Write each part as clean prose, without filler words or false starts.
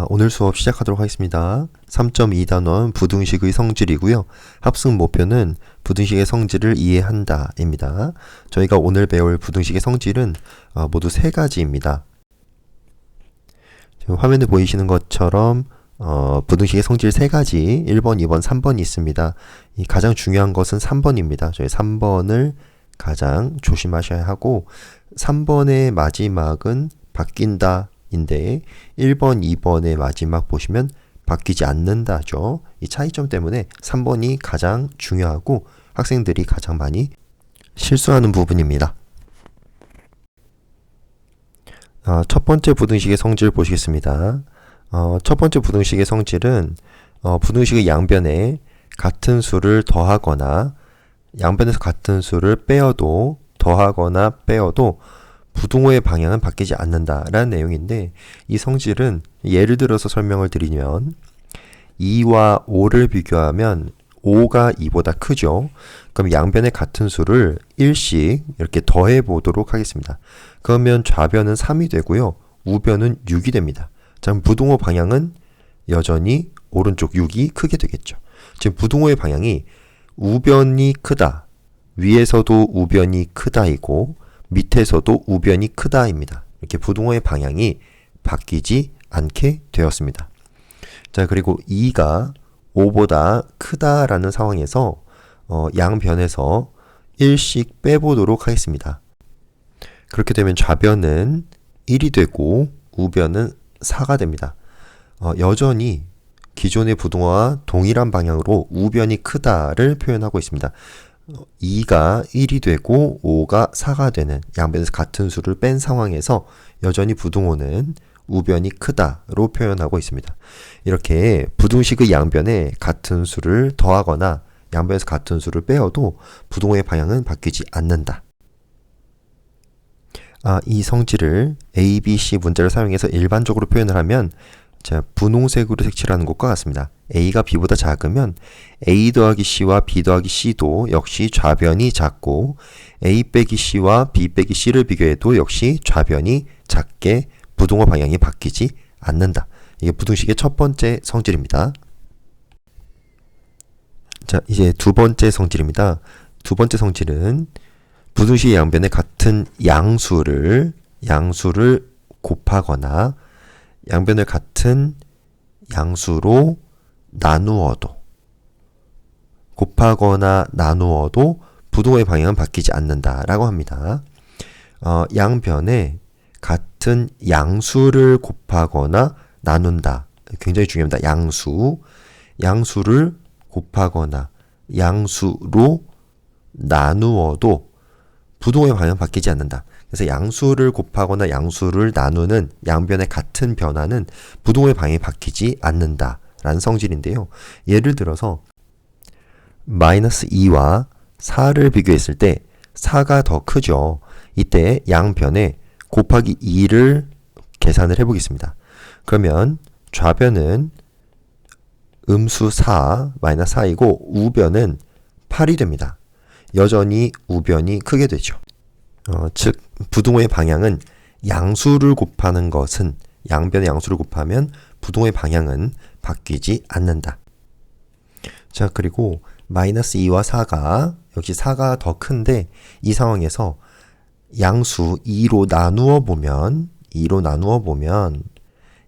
오늘 수업 시작하도록 하겠습니다. 3.2단원 부등식의 성질이고요. 합승 목표는 부등식의 성질을 이해한다 입니다. 저희가 오늘 배울 부등식의 성질은 모두 세 가지입니다. 지금 화면에 보이시는 것처럼 부등식의 성질 세 가지 1번, 2번, 3번이 있습니다. 이 가장 중요한 것은 3번입니다. 저희 3번을 가장 조심하셔야 하고 3번의 마지막은 바뀐다 인데 1번, 2번의 마지막 보시면 바뀌지 않는다죠. 이 차이점 때문에 3번이 가장 중요하고 학생들이 가장 많이 실수하는 부분입니다. 첫 번째 부등식의 성질 보시겠습니다. 첫 번째 부등식의 성질은 부등식의 양변에 같은 수를 더하거나 양변에서 같은 수를 빼어도 더하거나 빼어도 부등호의 방향은 바뀌지 않는다라는 내용인데, 이 성질은 예를 들어서 설명을 드리면 2와 5를 비교하면 5가 2보다 크죠. 그럼 양변의 같은 수를 1씩 이렇게 더해 보도록 하겠습니다. 그러면 좌변은 3이 되고요. 우변은 6이 됩니다. 자, 그럼 부등호 방향은 여전히 오른쪽 6이 크게 되겠죠. 지금 부등호의 방향이 우변이 크다, 위에서도 우변이 크다이고 밑에서도 우변이 크다입니다. 이렇게 부등호의 방향이 바뀌지 않게 되었습니다. 자, 그리고 2가 5보다 크다라는 상황에서 양변에서 1씩 빼보도록 하겠습니다. 그렇게 되면 좌변은 1이 되고 우변은 4가 됩니다. 여전히 기존의 부등호와 동일한 방향으로 우변이 크다를 표현하고 있습니다. 2가 1이 되고 5가 4가 되는 양변에서 같은 수를 뺀 상황에서 여전히 부등호는 우변이 크다로 표현하고 있습니다. 이렇게 부등식의 양변에 같은 수를 더하거나 양변에서 같은 수를 빼어도 부등호의 방향은 바뀌지 않는다. 이 성질을 A, B, C 문자를 사용해서 일반적으로 표현을 하면 분홍색으로 색칠하는 것과 같습니다. A가 B보다 작으면 A 더하기 C와 B 더하기 C도 역시 좌변이 작고 A 빼기 C와 B 빼기 C를 비교해도 역시 좌변이 작게 부등호 방향이 바뀌지 않는다. 이게 부등식의 첫 번째 성질입니다. 자, 이제 두 번째 성질입니다. 두 번째 성질은 부등식의 양변에 같은 양수를 곱하거나 양변을 같은 양수로 나누어도 곱하거나 나누어도 부등호의 방향은 바뀌지 않는다라고 합니다. 양변에 같은 양수를 곱하거나 나눈다. 굉장히 중요합니다. 양수를 곱하거나 양수로 나누어도 부등호의 방향은 바뀌지 않는다. 그래서 양수를 곱하거나 양수를 나누는 양변의 같은 변화는 부등호의 방향이 바뀌지 않는다 라는 성질인데요. 예를 들어서 마이너스 2와 4를 비교했을 때 4가 더 크죠. 이때 양변에 곱하기 2를 계산을 해보겠습니다. 그러면 좌변은 음수 4, 마이너스 4이고 우변은 8이 됩니다. 여전히 우변이 크게 되죠. 즉 부등호의 방향은 양수를 곱하는 것은 양변의 양수를 곱하면 부등호의 방향은 바뀌지 않는다. 자, 그리고 마이너스 2와 4가 역시 4가 더 큰데 이 상황에서 양수 2로 나누어 보면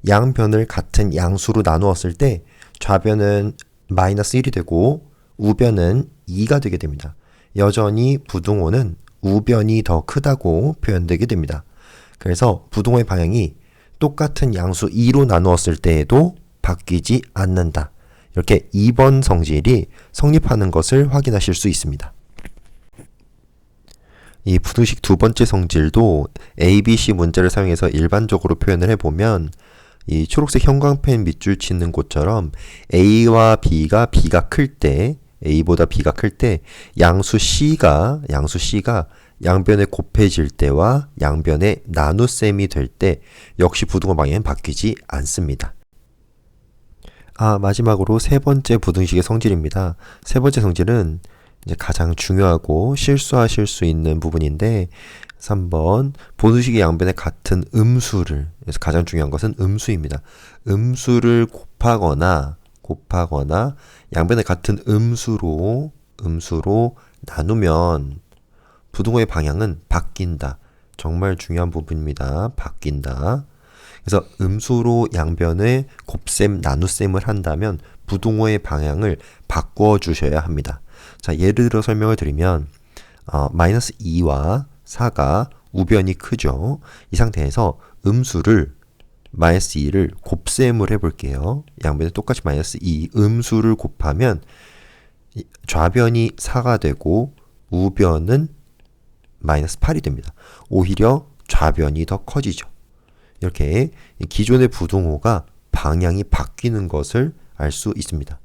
양변을 같은 양수로 나누었을 때 좌변은 마이너스 1이 되고 우변은 2가 되게 됩니다. 여전히 부등호는 우변이 더 크다고 표현되게 됩니다. 그래서 부등호의 방향이 똑같은 양수 2로 나누었을 때에도 바뀌지 않는다. 이렇게 2번 성질이 성립하는 것을 확인하실 수 있습니다. 이 부등식 두 번째 성질도 A, B, C 문자를 사용해서 일반적으로 표현을 해보면 이 초록색 형광펜 밑줄 치는 곳처럼 A와 B가 클 때 A보다 B가 클 때 양수 C가 양변에 곱해질 때와 양변에 나눗셈이 될 때 역시 부등호 방향은 바뀌지 않습니다. 마지막으로 세 번째 부등식의 성질입니다. 세 번째 성질은 이제 가장 중요하고 실수하실 수 있는 부분인데 3번 부등식의 양변에 같은 음수를, 그래서 가장 중요한 것은 음수입니다. 음수를 곱하거나 양변에 같은 음수로 나누면 부등호의 방향은 바뀐다. 정말 중요한 부분입니다. 바뀐다. 그래서 음수로 양변에 곱셈, 나눗셈을 한다면 부등호의 방향을 바꿔 주셔야 합니다. 자, 예를 들어 설명을 드리면 마이너스 2와 4가 우변이 크죠. 이 상태에서 음수를 마이너스 2를 곱셈을 해볼게요. 양변에 똑같이 마이너스 2 음수를 곱하면 좌변이 4가 되고 우변은 마이너스 8이 됩니다. 오히려 좌변이 더 커지죠. 이렇게 기존의 부등호가 방향이 바뀌는 것을 알 수 있습니다.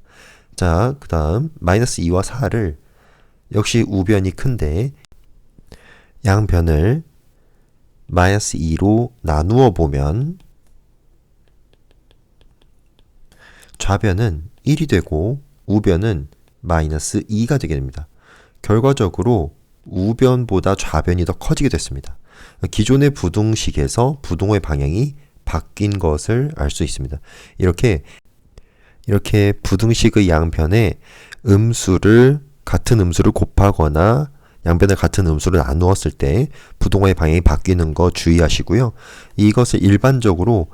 자, 그 다음 마이너스 2와 4를 역시 우변이 큰데 양변을 마이너스 2로 나누어 보면 좌변은 1이 되고 우변은 마이너스 2가 되게 됩니다. 결과적으로 우변보다 좌변이 더 커지게 됐습니다. 기존의 부등식에서 부등호의 방향이 바뀐 것을 알 수 있습니다. 이렇게 부등식의 양변에 같은 음수를 곱하거나 양변을 같은 음수를 나누었을 때 부등호의 방향이 바뀌는 거 주의하시고요. 이것을 일반적으로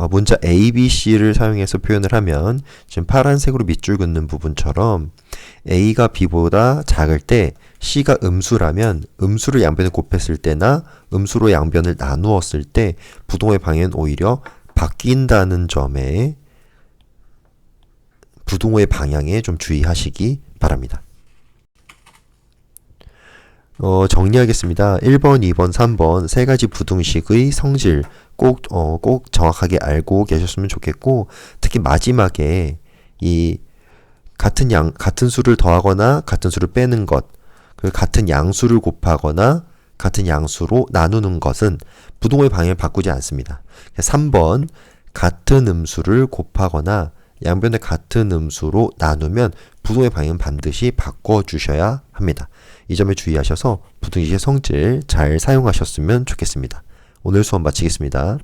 문자 A, B, C를 사용해서 표현을 하면 지금 파란색으로 밑줄 긋는 부분처럼 A가 B보다 작을 때 C가 음수라면 음수를 양변에 곱했을 때나 음수로 양변을 나누었을 때 부등호의 방향은 오히려 바뀐다는 점에 부등호의 방향에 좀 주의하시기 바랍니다. 정리하겠습니다. 1번, 2번, 3번 세 가지 부등식의 성질 꼭 정확하게 알고 계셨으면 좋겠고, 특히 마지막에 이 같은 수를 더하거나 같은 수를 빼는 것, 그리고 같은 양수를 곱하거나 같은 양수로 나누는 것은 부등호의 방향을 바꾸지 않습니다. 3번 같은 음수를 곱하거나 양변의 같은 음수로 나누면 부등호의 방향은 반드시 바꿔주셔야 합니다. 이 점에 주의하셔서 부등식의 성질 잘 사용하셨으면 좋겠습니다. 오늘 수업 마치겠습니다.